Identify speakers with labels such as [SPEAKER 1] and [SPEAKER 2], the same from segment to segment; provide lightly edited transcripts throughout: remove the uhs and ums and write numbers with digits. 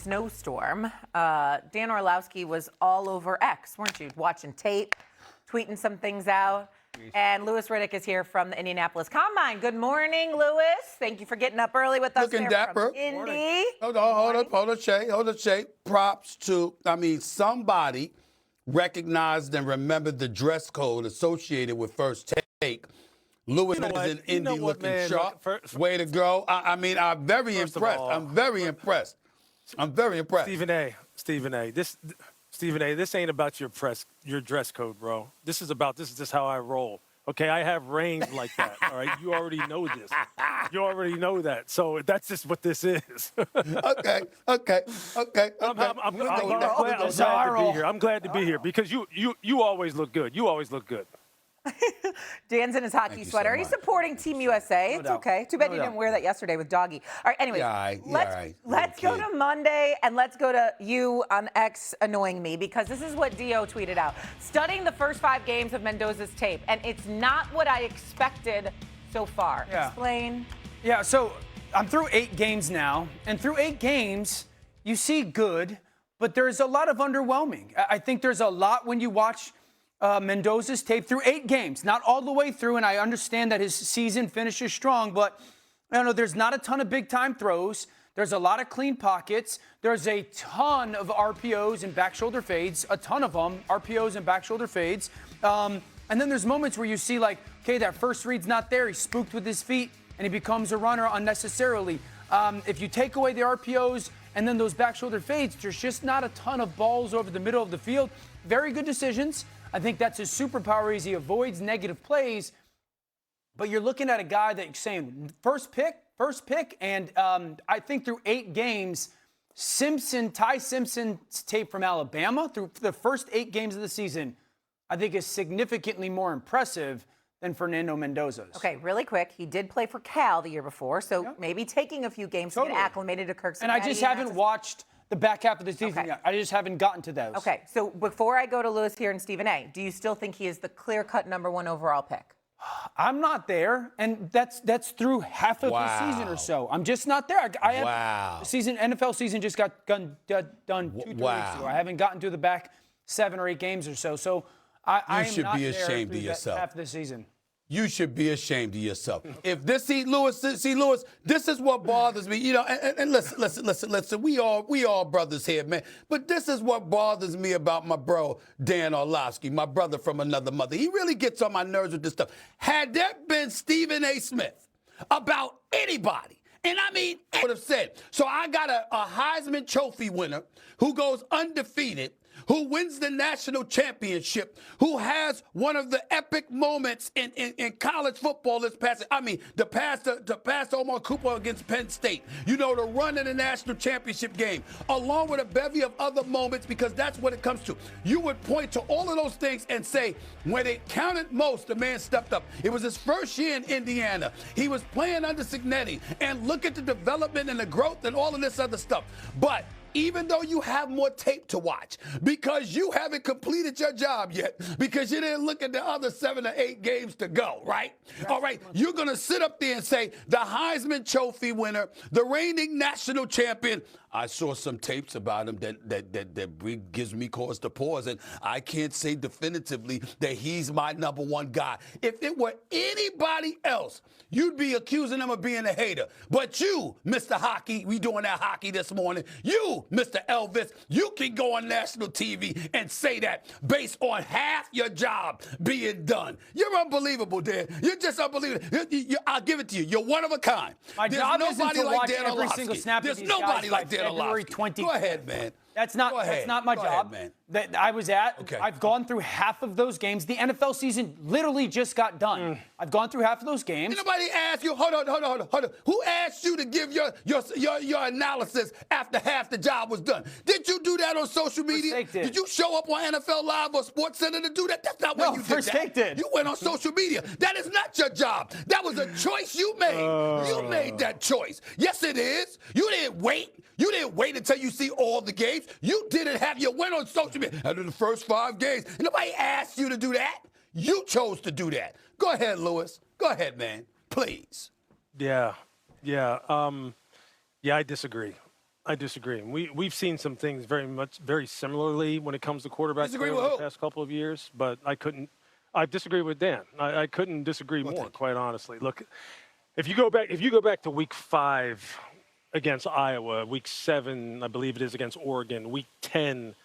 [SPEAKER 1] snowstorm. Dan Orlowski was all over X, weren't you? Watching tape, tweeting some things out. And Louis Riddick is here from the Indianapolis Combine. Good morning, Louis. Thank you for getting up early with us.
[SPEAKER 2] Looking dapper.
[SPEAKER 1] From Indy.
[SPEAKER 2] Hold on, Shay. Props to, somebody recognized and remembered the dress code associated with First Take. Louis is in Indy looking sharp. Way to go. I'm very impressed. I'm very impressed.
[SPEAKER 3] Stephen A. This ain't about your dress code, bro. This is just how I roll. Okay, I have reins like that. All right, you already know this. You already know that. So that's just what this is.
[SPEAKER 2] Okay.
[SPEAKER 3] I'm glad to be here. I'm glad to be here because you always look good. You always look good.
[SPEAKER 1] Dan's in his hockey sweater. He's supporting Team USA. It's okay. Too bad you didn't wear that yesterday with Doggy. All right, anyways, let's go to Monday, and let's go to you on X annoying me, because this is what Dio tweeted out. Studying the first 5 games of Mendoza's tape, and it's not what I expected so far.
[SPEAKER 4] Yeah.
[SPEAKER 1] Explain.
[SPEAKER 4] Yeah, so I'm through 8 games now, and through 8 games, you see good, but there's a lot of underwhelming. I think there's a lot when you watch Mendoza's tape through 8 games, not all the way through, and I understand that his season finishes strong, but there's not a ton of big-time throws. There's a lot of clean pockets. There's a ton of RPOs and back shoulder fades, a ton of them, RPOs and back shoulder fades. And then there's moments where you see, like, okay, that first read's not there. He's spooked with his feet, and he becomes a runner unnecessarily. If you take away the RPOs and then those back shoulder fades, there's just not a ton of balls over the middle of the field. Very good decisions. I think that's his superpower is he avoids negative plays. But you're looking at a guy that you're saying first pick, and I think through 8 games, Ty Simpson's tape from Alabama through the first 8 games of the season, I think is significantly more impressive than Fernando Mendoza's.
[SPEAKER 1] Okay, really quick. He did play for Cal the year before, so maybe taking a few games to get acclimated to Kirk.
[SPEAKER 4] And I just haven't watched the back half of the season yet. I just haven't gotten to those.
[SPEAKER 1] Okay, so before I go to Louis here and Stephen A., do you still think he is the clear-cut #1 overall pick?
[SPEAKER 4] I'm not there, and that's through half of the season or so. I'm just not there. NFL season just got done 2-3 weeks ago. I haven't gotten to the back 7 or 8 games or so. So I am not there through that half of the season.
[SPEAKER 2] You should be ashamed of yourself. If this, Louis, this is what bothers me. And listen. We all brothers here, man. But this is what bothers me about my bro, Dan Orlowski, my brother from another mother. He really gets on my nerves with this stuff. Had there been Stephen A. Smith about anybody, and I would have said, so I got a Heisman Trophy winner who goes undefeated, who wins the national championship, who has one of the epic moments in college football this past, the pass to Omar Cooper against Penn State, the run in the national championship game, along with a bevy of other moments, because that's what it comes to. You would point to all of those things and say, when it counted most, the man stepped up. It was his first year in Indiana. He was playing under Signetti, and look at the development and the growth and all of this other stuff. But even though you have more tape to watch, because you haven't completed your job yet, because you didn't look at the other 7 or 8 games to go, right? All right, you're going to sit up there and say, the Heisman Trophy winner, the reigning national champion. I saw some tapes about him that gives me cause to pause, and I can't say definitively that he's my #1 guy. If it were anybody else, you'd be accusing him of being a hater. But you, Mr. Hockey, we doing that hockey this morning, you, Mr. Elvis, you can go on national TV and say that based on half your job being done. You're unbelievable, Dan. You're just unbelievable. I'll give it to you. You're one of a kind.
[SPEAKER 4] My job isn't to watch every single snap of these guys.
[SPEAKER 2] There's nobody like Dan
[SPEAKER 4] February
[SPEAKER 2] Orlowski.
[SPEAKER 4] 20th.
[SPEAKER 2] Go ahead, man.
[SPEAKER 4] That's not my job.
[SPEAKER 2] Ahead, man.
[SPEAKER 4] That I was at.
[SPEAKER 2] Okay.
[SPEAKER 4] I've gone through half of those games. The NFL season literally just got done. I've gone through half of those games.
[SPEAKER 2] Did nobody ask you? Hold on. Who asked you to give your analysis after half the job was done? Did you do that on social media? Did you show up on NFL Live or SportsCenter to do that? That's not what you did.
[SPEAKER 4] First Take did.
[SPEAKER 2] You went on social media. That is not your job. That was a choice you made. You made that choice. Yes, it is. You didn't wait. You didn't wait until you see all the games. You didn't have your win on social media. After the first 5 games, nobody asked you to do that. You chose to do that. Go ahead, Louis. Go ahead, man. Please.
[SPEAKER 3] Yeah, I disagree. I disagree. We've seen some things very similarly when it comes to quarterback play over the past couple of years, but I disagree with Dan. I couldn't disagree more, quite honestly. Look, if you go back to week 5 against Iowa, week 7, I believe it is, against Oregon, week 10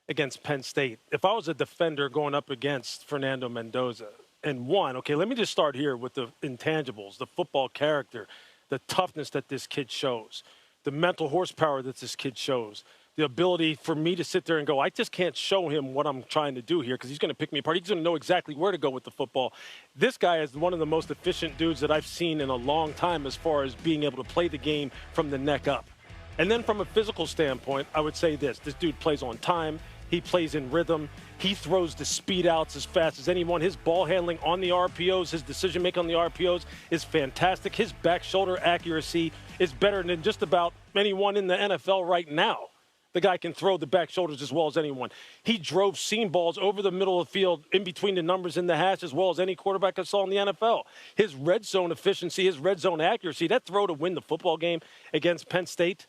[SPEAKER 3] against Penn State. If I was a defender going up against Fernando Mendoza and won, okay, let me just start here with the intangibles, the football character, the toughness that this kid shows, the mental horsepower that this kid shows, the ability for me to sit there and go, I just can't show him what I'm trying to do here because he's going to pick me apart. He's going to know exactly where to go with the football. This guy is one of the most efficient dudes that I've seen in a long time as far as being able to play the game from the neck up. And then from a physical standpoint, I would say this dude plays on time. He plays in rhythm. He throws the speed outs as fast as anyone. His ball handling on the RPOs, his decision-making on the RPOs is fantastic. His back shoulder accuracy is better than just about anyone in the NFL right now. The guy can throw the back shoulders as well as anyone. He drove seam balls over the middle of the field in between the numbers in the hash as well as any quarterback I saw in the NFL. His red zone efficiency, his red zone accuracy, that throw to win the football game against Penn State,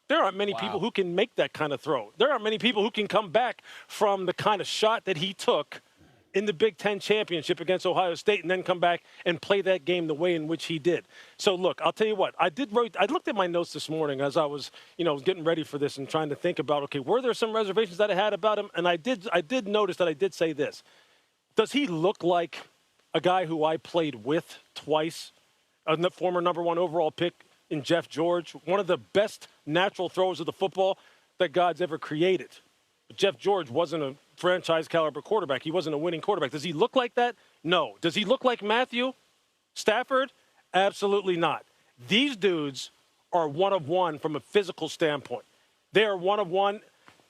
[SPEAKER 3] there aren't many people who can make that kind of throw. There aren't many people who can come back from the kind of shot that he took in the Big Ten championship against Ohio State and then come back and play that game the way in which he did. So, look, I'll tell you what. I looked at my notes this morning as I was, getting ready for this and trying to think about, okay, were there some reservations that I had about him? And I did notice that I did say this. Does he look like a guy who I played with twice, a former number 1 overall pick in Jeff George, one of the best natural throwers of the football that God's ever created? But Jeff George wasn't a franchise caliber quarterback. He wasn't a winning quarterback. Does he look like that? No. Does he look like Matthew Stafford? Absolutely not. These dudes are one of one from a physical standpoint. They are one of one,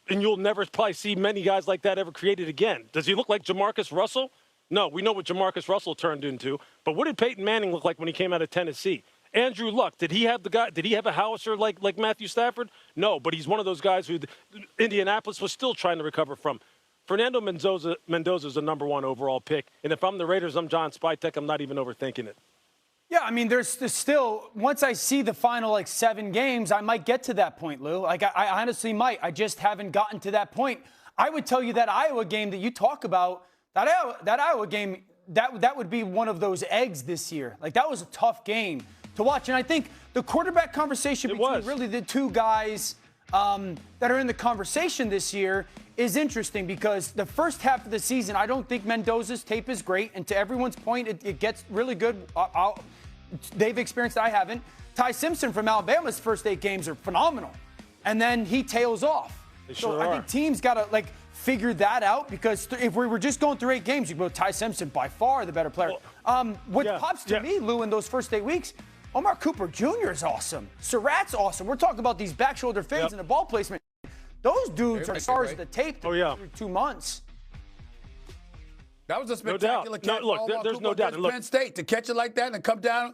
[SPEAKER 3] and you'll never probably see many guys like that ever created again. Does he look like Jamarcus Russell? No. We know what Jamarcus Russell turned into. But what did Peyton Manning look like when he came out of Tennessee? Andrew Luck, did he have a howitzer like Matthew Stafford? No, but he's one of those guys who Indianapolis was still trying to recover from. Fernando Mendoza is the number 1 overall pick. And if I'm the Raiders, I'm John Spytek. I'm not even overthinking it.
[SPEAKER 4] Yeah, I mean, there's still, once I see the final 7 games, I might get to that point, Lou. Like, I honestly might. I just haven't gotten to that point. I would tell you that Iowa game that you talk about, that Iowa game, that would be one of those eggs this year. Like, that was a tough game to watch. And I think the quarterback conversation between really the two guys that are in the conversation this year is interesting because the first half of the season, I don't think Mendoza's tape is great. And to everyone's point, it gets really good. They've experienced it. I haven't. Ty Simpson from Alabama's first 8 games are phenomenal. And then he tails off. I think teams got to, figure that out because if we were just going through 8 games, you go Ty Simpson, by far the better player. What pops to me, Lou, in those first 8 weeks, Omar Cooper Jr. is awesome. Surratt's awesome. We're talking about these back shoulder fades and the ball placement. Those dudes are stars of the tape through 2 months.
[SPEAKER 2] That was a spectacular catch.
[SPEAKER 3] There's no doubt.
[SPEAKER 2] Penn State to catch it like that and come down.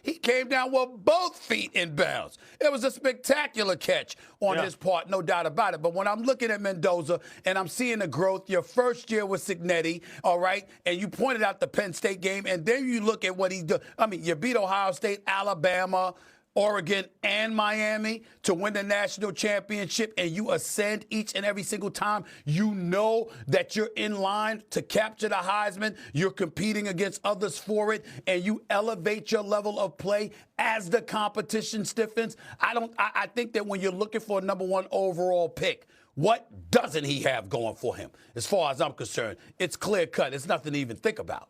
[SPEAKER 2] He came down with both feet in bounds. It was a spectacular catch on his part, no doubt about it. But when I'm looking at Mendoza and I'm seeing the growth, your first year with Cignetti, all right, and you pointed out the Penn State game, and then you look at what he did. I mean, you beat Ohio State, Alabama, Oregon, and Miami to win the national championship, and you ascend each and every single time. You know that you're in line to capture the Heisman. You're competing against others for it, and you elevate your level of play as the competition stiffens. I think that when you're looking for a number 1 overall pick, what doesn't he have going for him? As far as I'm concerned, it's clear cut. It's nothing to even think about.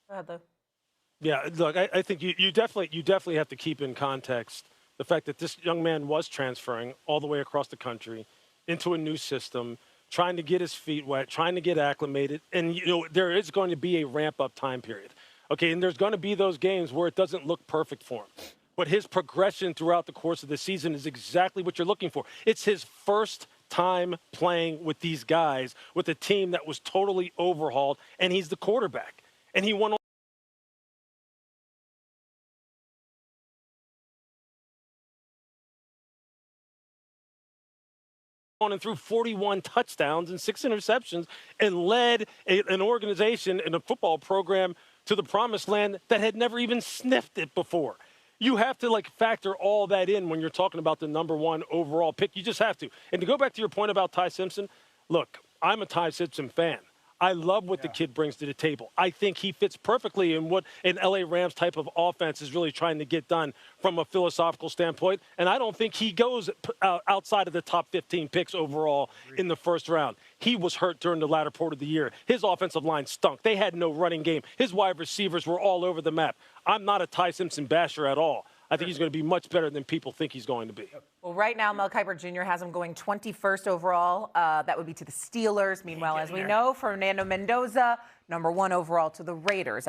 [SPEAKER 1] Go ahead, Lou.
[SPEAKER 3] Yeah, look, I think you definitely have to keep in context the fact that this young man was transferring all the way across the country into a new system, trying to get his feet wet, trying to get acclimated, and there is going to be a ramp-up time period. Okay, and there's going to be those games where it doesn't look perfect for him. But his progression throughout the course of the season is exactly what you're looking for. It's his first time playing with these guys, with a team that was totally overhauled, and he's the quarterback. And he won and threw 41 touchdowns and 6 interceptions and led an organization and a football program to the promised land that had never even sniffed it before. You have to, like, factor all that in when you're talking about the #1 overall pick. You just have to. And to go back to your point about Ty Simpson, look, I'm a Ty Simpson fan. I love what the kid brings to the table. I think he fits perfectly in what an LA Rams type of offense is really trying to get done from a philosophical standpoint. And I don't think he goes outside of the top 15 picks overall in the first round. He was hurt during the latter part of the year. His offensive line stunk. They had no running game. His wide receivers were all over the map. I'm not a Ty Simpson basher at all. I think he's going to be much better than people think he's going to be.
[SPEAKER 1] Well, right now, Mel Kiper Jr. has him going 21st overall. That would be to the Steelers. Meanwhile, as we know, Fernando Mendoza, #1 overall to the Raiders.